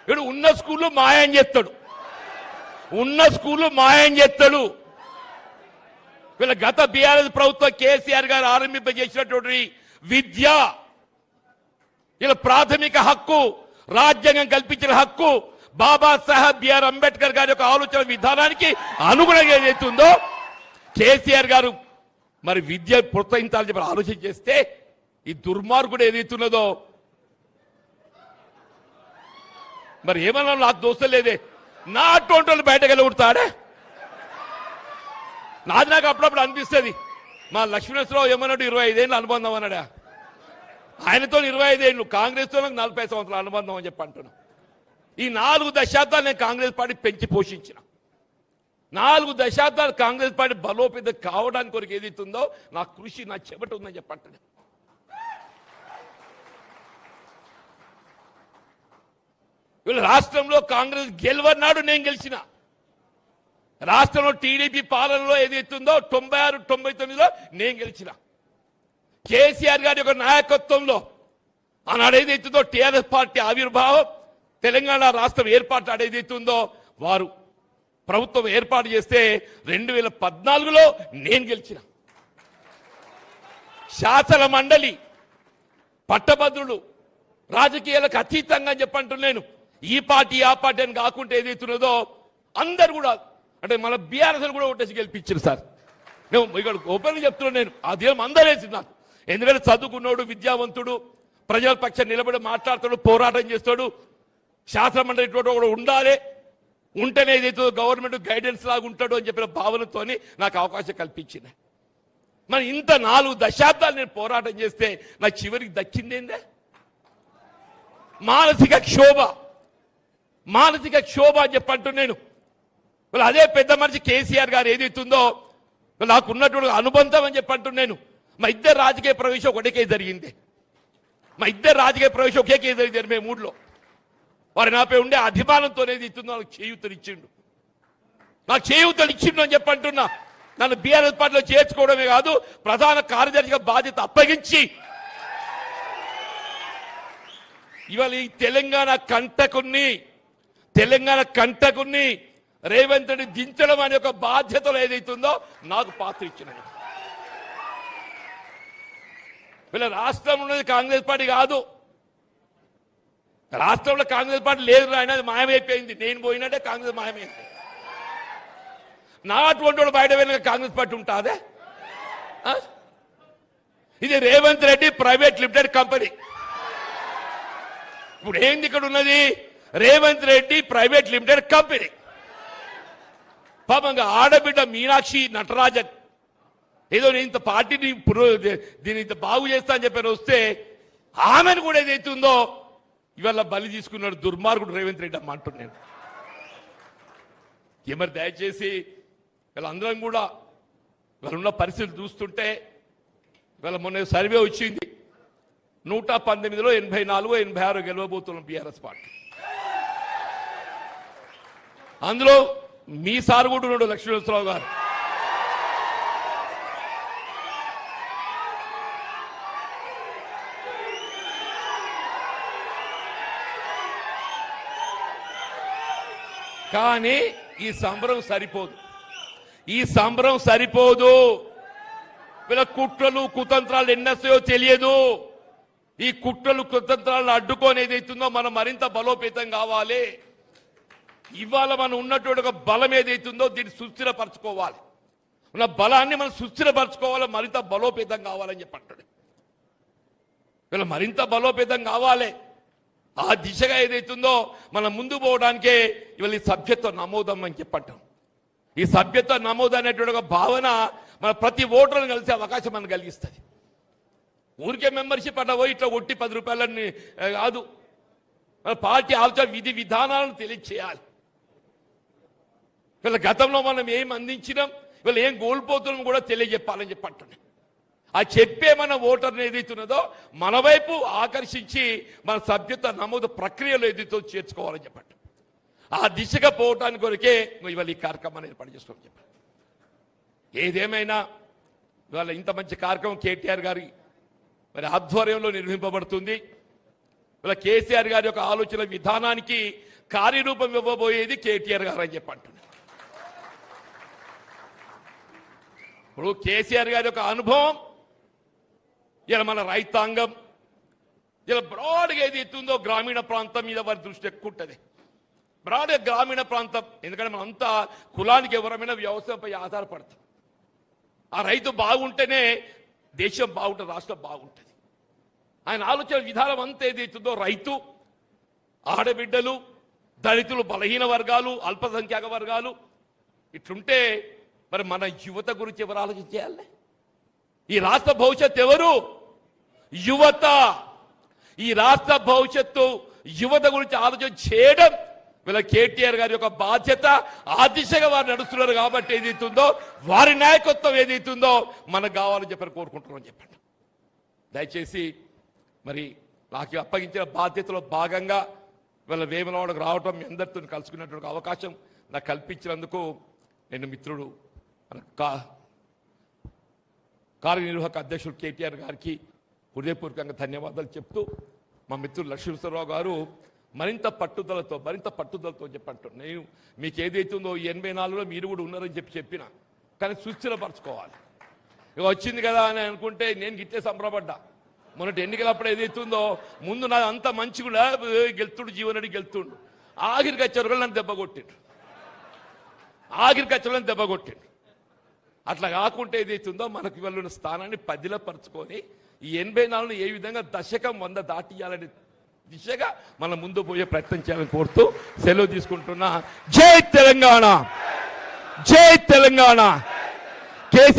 వీడు ఉన్న స్కూల్లో మాయం చేస్తాడు, ఉన్న స్కూల్లో మాయం చేస్తాడు. వీళ్ళ గత బీఆర్ఎస్ ప్రభుత్వం కేసీఆర్ గారు ఆరంభింపజేసినటువంటి విద్య, ఇలా ప్రాథమిక హక్కు, రాజ్యాంగం కల్పించిన హక్కు, బాబాసాహెబ్ బిఆర్ అంబేద్కర్ గారి యొక్క ఆలోచన విధానానికి అనుగుణంగా ఏదైతుందో కేసీఆర్ గారు మరి విద్య ప్రోత్సహించాలని చెప్పి ఆలోచన చేస్తే ఈ దుర్మార్గుడు ఏదైతున్నదో మరి ఏమన్నా నాకు దోస్తు లేదే, నా అటువంటి వాళ్ళు బయటకు వెళ్ళగొడతాడే. నాది నాకు అప్పుడప్పుడు అనిపిస్తుంది, మా లక్ష్మీనరసింహరావు ఏమన్నాడు 25 ఏళ్ళు అనుబంధం అన్నాడా, ఆయనతో 25 ఏళ్ళు, కాంగ్రెస్తో నాకు 40 సంవత్సరాల అనుబంధం అని చెప్పి అంటున్నాను. ఈ 4 దశాబ్దాలు నేను కాంగ్రెస్ పార్టీ పెంచి పోషించిన, 4 దశాబ్దాలు కాంగ్రెస్ పార్టీ బలోపేతం కావడానికి కొరకు ఏదైతుందో నా కృషి, నా చెమట ఉందని చెప్పంటాను. వీళ్ళు రాష్ట్రంలో కాంగ్రెస్ గెలవన్నాడు, నేను గెలిచిన. రాష్ట్రంలో టీడీపీ పాలనలో ఏదైతుందో 96, 99లో నేను గెలిచిన. కేసీఆర్ గారి యొక్క నాయకత్వంలో ఆనాడు ఏదైతుందో టీఆర్ఎస్ పార్టీ ఆవిర్భావం, తెలంగాణ రాష్ట్రం ఏర్పాటు ఏదైతుందో వారు ప్రభుత్వం ఏర్పాటు చేస్తే 2014లో నేను గెలిచిన. శాసన మండలి పట్టభద్రులు రాజకీయాలకు అతీతంగా చెప్పంటున్నాను. ఈ పార్టీ ఆ పార్టీ అని కాకుండా ఏదైతున్నదో అందరు కూడా అంటే మన బీఆర్ఎస్ కూడా ఓటేసి గెలిపించారు సార్. నేను ఇక్కడ ఓపెన్గా చెప్తున్నాను, నేను ఆ దినం అందరూ వేసి నాకు, ఎందుకంటే చదువుకున్నాడు, విద్యావంతుడు, ప్రజల పక్షాన్ని నిలబడి మాట్లాడతాడు, పోరాటం చేస్తాడు, శాసన మండలి కూడా ఉండాలి, ఉంటేనే ఏదైతే గవర్నమెంట్ గైడెన్స్ లాగా ఉంటాడు అని చెప్పిన భావనతో నాకు అవకాశం కల్పించింది. మరి ఇంత 4 దశాబ్దాలు నేను పోరాటం చేస్తే నాకు చివరికి దక్కిందేందే మానసిక క్షోభ, మానసిక క్షోభ అని చెప్పంటూ నేను. అదే పెద్ద మనిషి కేసీఆర్ గారు ఏదైతుందో నాకు ఉన్నటువంటి అనుబంధం అని చెప్పంటూ నేను. మా ఇద్దరు రాజకీయ ప్రవేశం ఒకటే కేసు జరిగింది, మా ఇద్దరు రాజకీయ ప్రవేశం ఒకే కేసు జరిగింది 83లో. వారు నాపై ఉండే అభిమానంతో ఏదైతుందో నాకు చేయూతలు ఇచ్చిండు, నాకు చేయూతలు ఇచ్చిండు అని చెప్పంటున్నా. నన్ను బీఆర్ఎస్ పార్టీలో చేర్చుకోవడమే కాదు, ప్రధాన కార్యదర్శిగా బాధ్యత అప్పగించి ఇవాళ ఈ తెలంగాణ కంటకుని రేవంత్ రెడ్డి దించడం అనే ఒక బాధ్యతలు ఏదైతుందో నాకు పాత్ర ఇచ్చిన. వీళ్ళ రాష్ట్రం ఉన్నది కాంగ్రెస్ పార్టీ కాదు, రాష్ట్రంలో కాంగ్రెస్ పార్టీ లేదు ఆయన, అది మాయమైపోయింది. నేను పోయినట్టే కాంగ్రెస్ మాయమైంది. నా అటువంటి వాడు బయట వెళ్ళిన కాంగ్రెస్ పార్టీ ఉంటుందే. ఇది Revanth Reddy private limited company. ఇప్పుడు ఏంది ఇక్కడ ఉన్నది, Revanth Reddy private limited company. పాపంగా ఆడబిడ్డ మీనాక్షి నటరాజన్ ఏదో నేను ఇంత పార్టీని దీన్ని ఇంత బాగు చేస్తా అని చెప్పి వస్తే ఆమెను కూడా ఏదైతుందో ఇవాళ బలి తీసుకున్నాడు దుర్మార్గుడు రేవంత్ రెడ్డి అమ్మ అంటున్నాను. మరి దయచేసి వీళ్ళందరం కూడా వాళ్ళున్న పరిస్థితులు చూస్తుంటే, వీళ్ళ మొన్న సర్వే వచ్చింది, 119లో 84, 86 గెలవబోతున్నాం బీఆర్ఎస్ పార్టీ. అందులో మీ సార్ కూడా ఉన్నాడు లక్ష్మీనరసింహరావు గారు. కానీ ఈ సంబరం సరిపోదు, వీళ్ళ కుట్రలు కుతంత్రాలు ఎన్నొస్తాయో తెలియదు. ఈ కుట్రలు కుతంత్రాలను అడ్డుకొని ఏదైతుందో మనం మరింత బలోపేతం కావాలి. ఇవాళ మనం ఉన్నటువంటి ఒక బలం ఏదైతుందో దీన్ని సుస్థిరపరచుకోవాలి, ఉన్న బలాన్ని మనం సుస్థిరపరచుకోవాలి, మరింత బలోపేతం కావాలని చెప్పంటాడు. వీళ్ళ మరింత బలోపేతం కావాలి. ఆ దిశగా ఏదైతుందో మనం ముందు పోవడానికే ఇవాళ ఈ సభ్యత్వ నమోదం అని చెప్పంటాం. ఈ సభ్యత్వ నమోదు అనేటువంటి ఒక భావన మన ప్రతి ఓటర్ను కలిసే అవకాశం మనకు కలిగిస్తుంది. ఊరికే మెంబర్షిప్ అట్లా పోయి ఇట్లా ఒట్టి 10 రూపాయలని కాదు, మన పార్టీ ఆలోచన విధి విధానాలను తెలియచేయాలి. వీళ్ళ గతంలో మనం ఏం అందించినాం, వీళ్ళు ఏం కోల్పోతున్నాం కూడా తెలియజెప్పాలని చెప్పంటున్నాం. ఆ చెప్పే మన ఓటర్ని ఏదైతున్నదో మన వైపు ఆకర్షించి మన సభ్యత్వ నమోదు ప్రక్రియలో ఏదైతే చేర్చుకోవాలని చెప్పండి. ఆ దిశగా పోవటానికి కొరకే ఇవాళ ఈ కార్యక్రమాన్ని ఏర్పాటు చేసుకోమని చెప్పండి. ఏదేమైనా ఇవాళ ఇంత మంచి కార్యక్రమం కేటీఆర్ గారి మరి ఆధ్వర్యంలో నిర్వహింపబడుతుంది. ఇవాళ కేసీఆర్ గారి యొక్క ఆలోచన విధానానికి కార్యరూపం ఇవ్వబోయేది కేటీఆర్ గారు అని చెప్పి అంటున్నారు. ఇప్పుడు కేసీఆర్ గారి యొక్క అనుభవం ఇలా మన రైతాంగం ఇలా బ్రాడ్గా ఏది ఎత్తుందో గ్రామీణ ప్రాంతం మీద వారి దృష్టి ఎక్కువ ఉంటుంది. బ్రాడ్గా గ్రామీణ ప్రాంతం, ఎందుకంటే మనంతా కులానికి ఎవరమైనా వ్యవసాయంపై ఆధారపడతాం. ఆ రైతు బాగుంటేనే దేశం బాగుంటుంది, రాష్ట్రం బాగుంటుంది. ఆయన ఆలోచన విధానం అంతా ఏదైతుందో రైతు, ఆడబిడ్డలు, దళితులు, బలహీన వర్గాలు, అల్పసంఖ్యాక వర్గాలు ఇట్లుంటే మరి మన యువత గురించి ఎవరు ఆలోచించాలి? ఈ రాష్ట్ర భవిష్యత్తు ఎవరు? యువత. ఈ రాష్ట్ర భవిష్యత్తు యువత గురించి ఆలోచన చేయడం వీళ్ళ కేటీఆర్ గారి యొక్క బాధ్యత. ఆ దిశగా వారు నడుస్తున్నారు కాబట్టి ఏదైతుందో వారి నాయకత్వం ఏదైతుందో మనకు కావాలని చెప్పని కోరుకుంటున్నామని చెప్పండి. దయచేసి మరి నాకు అప్పగించిన బాధ్యతలో భాగంగా వీళ్ళ వేములవాడకు రావటం, మీ అందరితో కలుసుకున్నటువంటి అవకాశం నాకు కల్పించినందుకు నేను మిత్రుడు మన కార్యనిర్వాహక అధ్యక్షుడు కేటీఆర్ గారికి హృదయపూర్వకంగా ధన్యవాదాలు చెప్తూ, మా మిత్రుడు లక్ష్మీశ్వరరావు గారు మరింత పట్టుదలతో చెప్పంటారు. నేను మీకు ఏదైతుందో 84లో మీరు కూడా ఉన్నారని చెప్పిన, కానీ సుస్థిరపరచుకోవాలి. ఇక వచ్చింది కదా అని అనుకుంటే నేను గిట్టే సంబరపడ్డా. మొన్నటి ఎన్నికలప్పుడు ఏదైతుందో ముందు నా అంత మంచిగా గెలుతుడు, జీవనడి గెలుతుండు, ఆఖరికి వచ్చేవారు నన్ను దెబ్బ కొట్టిండు. అట్లా కాకుంటే ఏదైతుందో మనకు వెళ్ళిన స్థానాన్ని పదిలపరుచుకొని ఈ 84ను ఏ విధంగా దశకం 100 దాటియాలనే దిశగా మనం ముందు పోయే ప్రయత్నం చేయాలని కోరుతూ సెలవు తీసుకుంటున్నా. జై తెలంగాణ, జై తెలంగాణ. కేసీఆర్